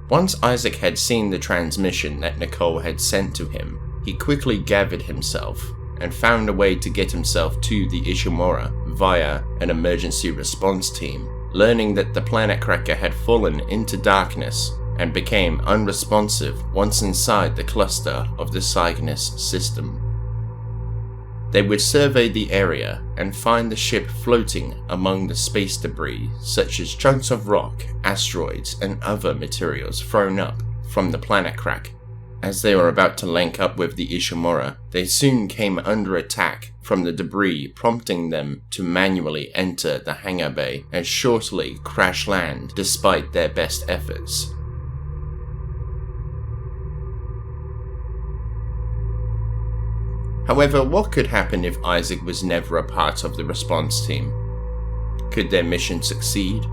Once Isaac had seen the transmission that Nicole had sent to him, he quickly gathered himself and found a way to get himself to the Ishimura via an emergency response team, learning that the planet cracker had fallen into darkness and became unresponsive once inside the cluster of the Cygnus system. They would survey the area and find the ship floating among the space debris such as chunks of rock, asteroids and other materials thrown up from the planet crack. As they were about to link up with the Ishimura, they soon came under attack from the debris, prompting them to manually enter the hangar bay and shortly crash land despite their best efforts. However, what could happen if Isaac was never a part of the response team? Could their mission succeed?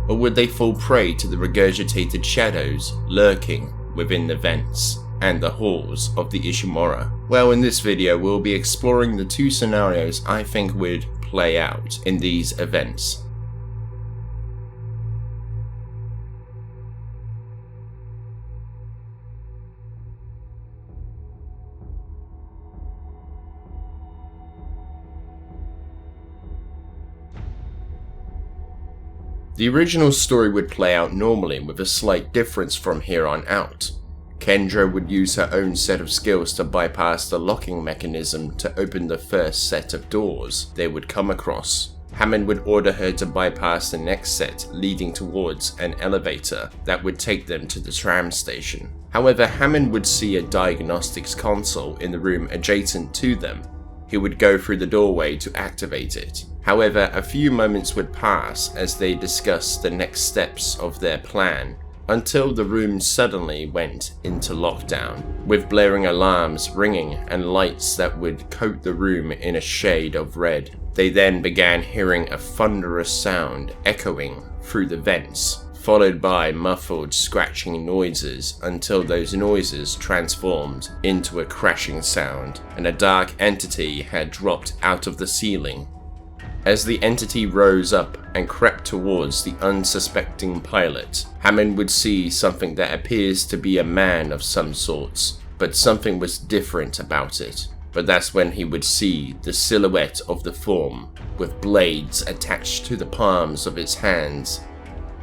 Or would they fall prey to the regurgitated shadows lurking within the vents and the halls of the Ishimura? Well, in this video we'll be exploring the two scenarios I think would play out in these events. The original story would play out normally with a slight difference from here on out. Kendra would use her own set of skills to bypass the locking mechanism to open the first set of doors they would come across. Hammond would order her to bypass the next set leading towards an elevator that would take them to the tram station. However, Hammond would see a diagnostics console in the room adjacent to them. He would go through the doorway to activate it. However, a few moments would pass as they discussed the next steps of their plan, until the room suddenly went into lockdown, with blaring alarms ringing and lights that would coat the room in a shade of red. They then began hearing a thunderous sound echoing through the vents, followed by muffled scratching noises until those noises transformed into a crashing sound and a dark entity had dropped out of the ceiling. As the entity rose up and crept towards the unsuspecting pilot, Hammond would see something that appears to be a man of some sorts, but something was different about it. But that's when he would see the silhouette of the form, with blades attached to the palms of its hands.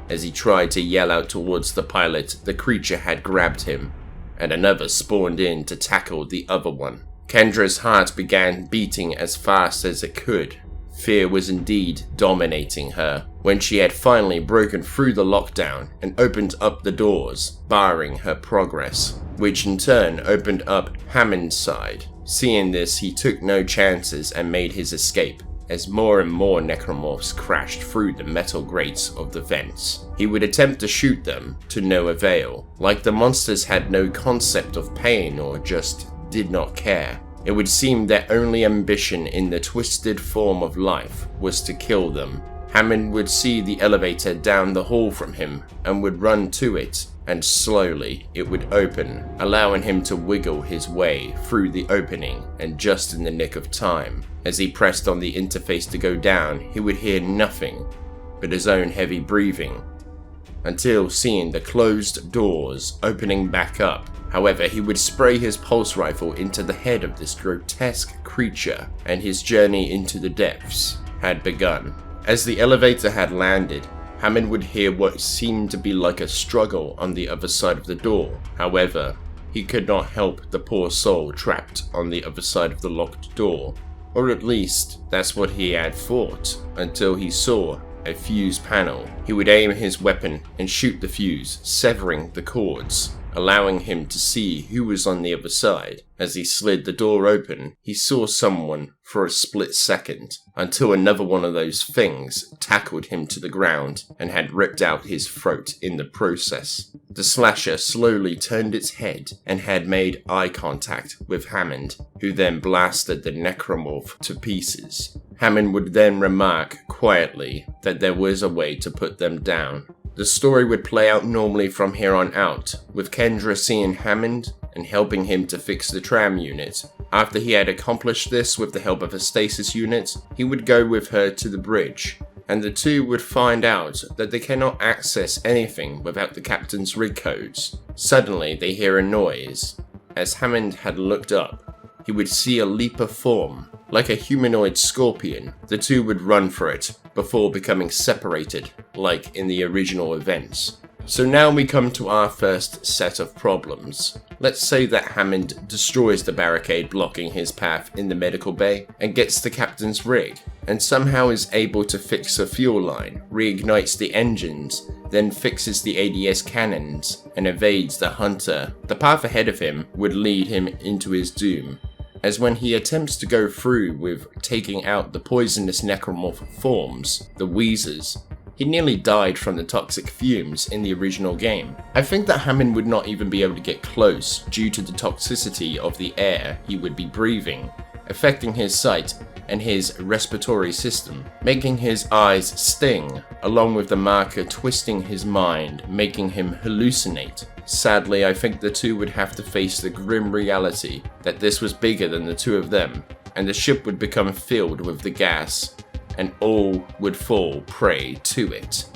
As he tried to yell out towards the pilot, the creature had grabbed him, and another spawned in to tackle the other one. Kendra's heart began beating as fast as it could. Fear was indeed dominating her when she had finally broken through the lockdown and opened up the doors, barring her progress, which in turn opened up Hammond's side. Seeing this, he took no chances and made his escape, as more and more necromorphs crashed through the metal grates of the vents. He would attempt to shoot them, to no avail. Like the monsters had no concept of pain or just did not care. It would seem their only ambition in the twisted form of life was to kill them. Hammond would see the elevator down the hall from him and would run to it, and slowly it would open, allowing him to wiggle his way through the opening, and just in the nick of time. As he pressed on the interface to go down, he would hear nothing but his own heavy breathing, until seeing the closed doors opening back up. However, he would spray his pulse rifle into the head of this grotesque creature, and his journey into the depths had begun. As the elevator had landed, Hammond would hear what seemed to be like a struggle on the other side of the door. However, he could not help the poor soul trapped on the other side of the locked door, or at least that's what he had thought, until he saw a fuse panel. He would aim his weapon and shoot the fuse, severing the cords, allowing him to see who was on the other side. As he slid the door open, he saw someone for a split second, until another one of those things tackled him to the ground and had ripped out his throat in the process. The slasher slowly turned its head and had made eye contact with Hammond, who then blasted the necromorph to pieces. Hammond would then remark quietly that there was a way to put them down. The story would play out normally from here on out, with Kendra seeing Hammond and helping him to fix the tram unit. After he had accomplished this with the help of a stasis unit, he would go with her to the bridge, and the two would find out that they cannot access anything without the captain's rig codes. Suddenly, they hear a noise. As Hammond had looked up, he would see a leaper form. Like a humanoid scorpion, the two would run for it before becoming separated, like in the original events. So now we come to our first set of problems. Let's say that Hammond destroys the barricade blocking his path in the medical bay and gets the captain's rig, and somehow is able to fix a fuel line, reignites the engines, then fixes the ADS cannons, and evades the hunter. The path ahead of him would lead him into his doom, as when he attempts to go through with taking out the poisonous necromorph forms, the Wheezers, he nearly died from the toxic fumes in the original game. I think that Hammond would not even be able to get close due to the toxicity of the air he would be breathing, affecting his sight and his respiratory system, making his eyes sting, along with the marker twisting his mind, making him hallucinate. Sadly, I think the two would have to face the grim reality that this was bigger than the two of them, and the ship would become filled with the gas, and all would fall prey to it.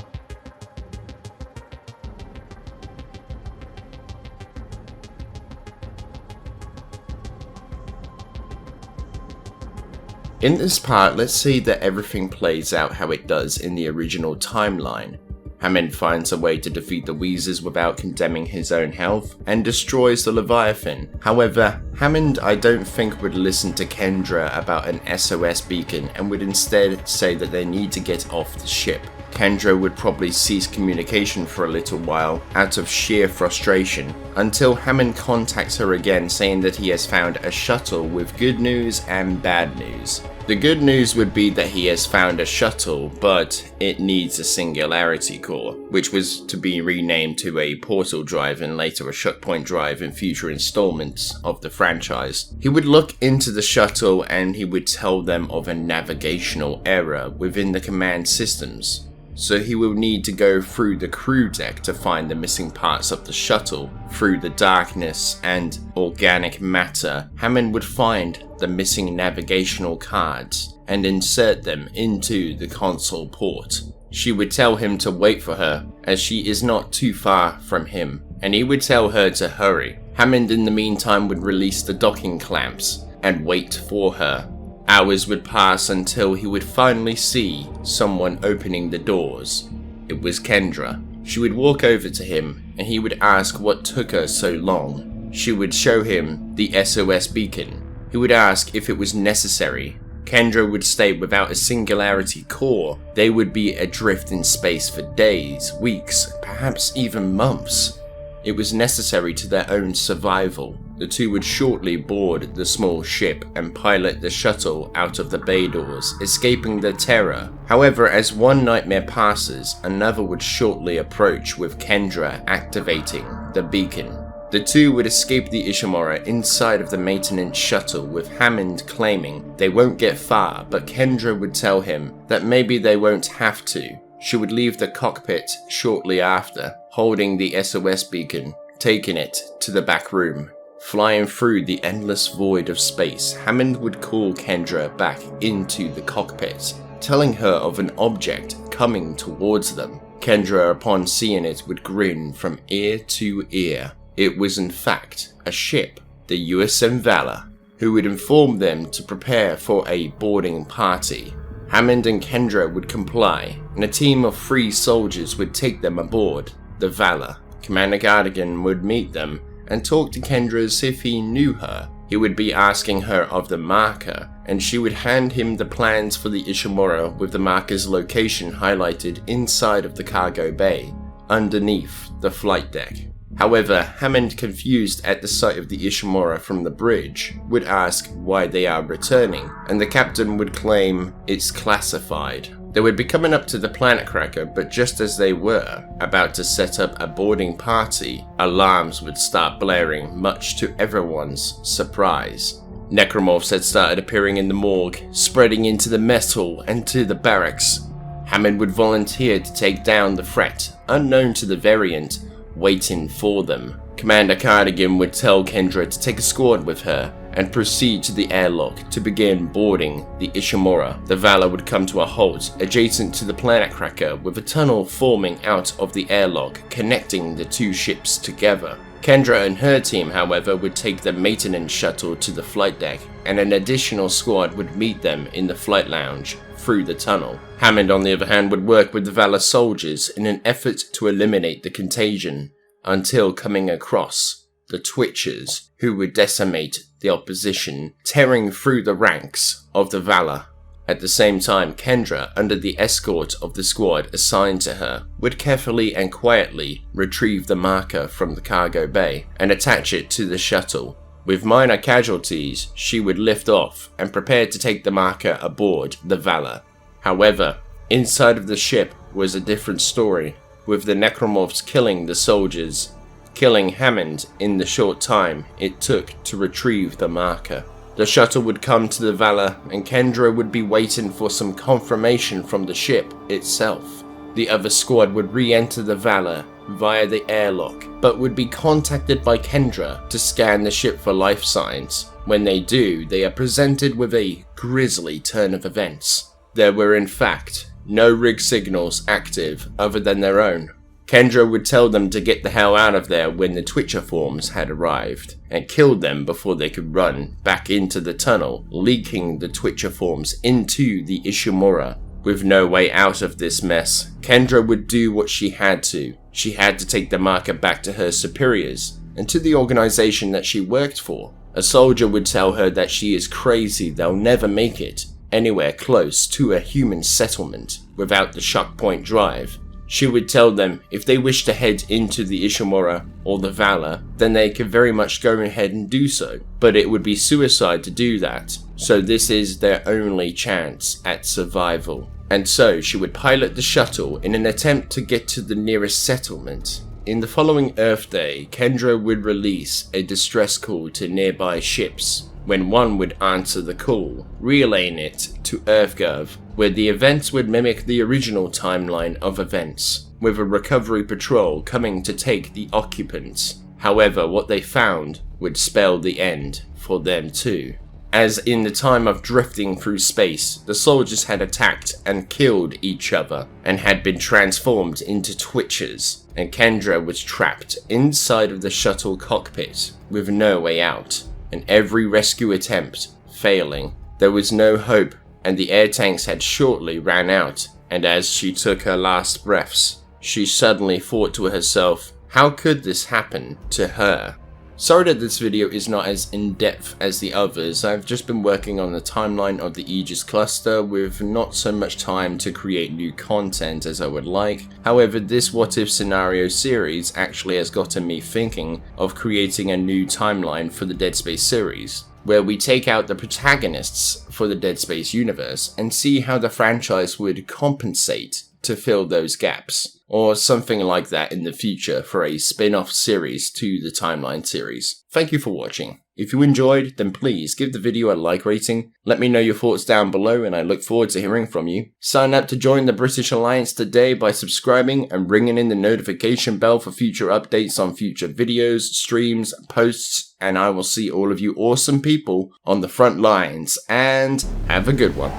In this part, let's say that everything plays out how it does in the original timeline. Hammond finds a way to defeat the Wheezers without condemning his own health, and destroys the Leviathan. However, Hammond I don't think would listen to Kendra about an SOS beacon and would instead say that they need to get off the ship. Kendra would probably cease communication for a little while out of sheer frustration, until Hammond contacts her again saying that he has found a shuttle with good news and bad news. The good news would be that he has found a shuttle, but it needs a singularity core, which was to be renamed to a portal drive and later a shut point drive in future installments of the franchise. He would look into the shuttle and he would tell them of a navigational error within the command systems. So he will need to go through the crew deck to find the missing parts of the shuttle. Through the darkness and organic matter, Hammond would find the missing navigational cards and insert them into the console port. She would tell him to wait for her, as she is not too far from him, and he would tell her to hurry. Hammond in the meantime would release the docking clamps and wait for her. Hours would pass until he would finally see someone opening the doors. It was Kendra. She would walk over to him and he would ask what took her so long. She would show him the SOS beacon. He would ask if it was necessary. Kendra would state without a singularity core, they would be adrift in space for days, weeks, perhaps even months. It was necessary to their own survival. The two would shortly board the small ship and pilot the shuttle out of the bay doors, escaping the terror. However, as one nightmare passes, another would shortly approach with Kendra activating the beacon. The two would escape the Ishimura inside of the maintenance shuttle, with Hammond claiming they won't get far, but Kendra would tell him that maybe they won't have to. She would leave the cockpit shortly after, holding the SOS beacon, taking it to the back room. Flying through the endless void of space, Hammond would call Kendra back into the cockpit, telling her of an object coming towards them. Kendra, upon seeing it, would grin from ear to ear. It was in fact a ship, the USM Valor, who would inform them to prepare for a boarding party. Hammond and Kendra would comply, and a team of 3 soldiers would take them aboard the Valor. Commander Cardigan would meet them and talk to Kendra as if he knew her. He would be asking her of the marker, and she would hand him the plans for the Ishimura with the marker's location highlighted inside of the cargo bay, underneath the flight deck. However, Hammond, confused at the sight of the Ishimura from the bridge, would ask why they are returning, and the captain would claim it's classified. They would be coming up to the planet cracker, but just as they were about to set up a boarding party, alarms would start blaring, much to everyone's surprise. Necromorphs had started appearing in the morgue, spreading into the mess hall and to the barracks. Hammond would volunteer to take down the threat, unknown to the variant, waiting for them. Commander Cardigan would tell Kendra to take a squad with her and proceed to the airlock to begin boarding the Ishimura. The Valor would come to a halt adjacent to the planet cracker, with a tunnel forming out of the airlock connecting the two ships together. Kendra and her team, however, would take the maintenance shuttle to the flight deck, and an additional squad would meet them in the flight lounge through the tunnel. Hammond, on the other hand, would work with the Valor soldiers in an effort to eliminate the contagion, until coming across the Twitchers, who would decimate the opposition, tearing through the ranks of the Valor. At the same time, Kendra, under the escort of the squad assigned to her, would carefully and quietly retrieve the marker from the cargo bay and attach it to the shuttle. With minor casualties, she would lift off and prepare to take the marker aboard the Valor. However, inside of the ship was a different story, with the necromorphs killing the soldiers, killing Hammond in the short time it took to retrieve the marker. The shuttle would come to the Valor, and Kendra would be waiting for some confirmation from the ship itself. The other squad would re-enter the Valor via the airlock, but would be contacted by Kendra to scan the ship for life signs. When they do, they are presented with a grisly turn of events. There were in fact no rig signals active other than their own. Kendra would tell them to get the hell out of there when the Twitcher forms had arrived, and killed them before they could run back into the tunnel, leaking the Twitcher forms into the Ishimura. With no way out of this mess, Kendra would do what she had to. She had to take the marker back to her superiors, and to the organization that she worked for. A soldier would tell her that she is crazy, they'll never make it anywhere close to a human settlement without the shock point drive. She would tell them if they wish to head into the Ishimura or the Valor, then they could very much go ahead and do so, but it would be suicide to do that, so this is their only chance at survival. And so she would pilot the shuttle in an attempt to get to the nearest settlement. In the following Earth Day, Kendra would release a distress call to nearby ships, when one would answer the call, relaying it to EarthGov, where the events would mimic the original timeline of events, with a recovery patrol coming to take the occupants. However, what they found would spell the end for them too. As in the time of drifting through space, the soldiers had attacked and killed each other, and had been transformed into Twitchers, and Kendra was trapped inside of the shuttle cockpit, with no way out, and every rescue attempt failing. There was no hope, and the air tanks had shortly ran out, and as she took her last breaths, she suddenly thought to herself, how could this happen to her? Sorry that this video is not as in-depth as the others. I've just been working on the timeline of the Aegis cluster with not so much time to create new content as I would like. However, this What If scenario series actually has gotten me thinking of creating a new timeline for the Dead Space series, where we take out the protagonists for the Dead Space universe and see how the franchise would compensate to fill those gaps, or something like that in the future for a spin-off series to the timeline series. Thank you for watching. If you enjoyed, then please give the video a like rating, let me know your thoughts down below, and I look forward to hearing from you. Sign up to join the British Alliance today by subscribing and ringing in the notification bell for future updates on future videos, streams, posts, and I will see all of you awesome people on the front lines, and have a good one.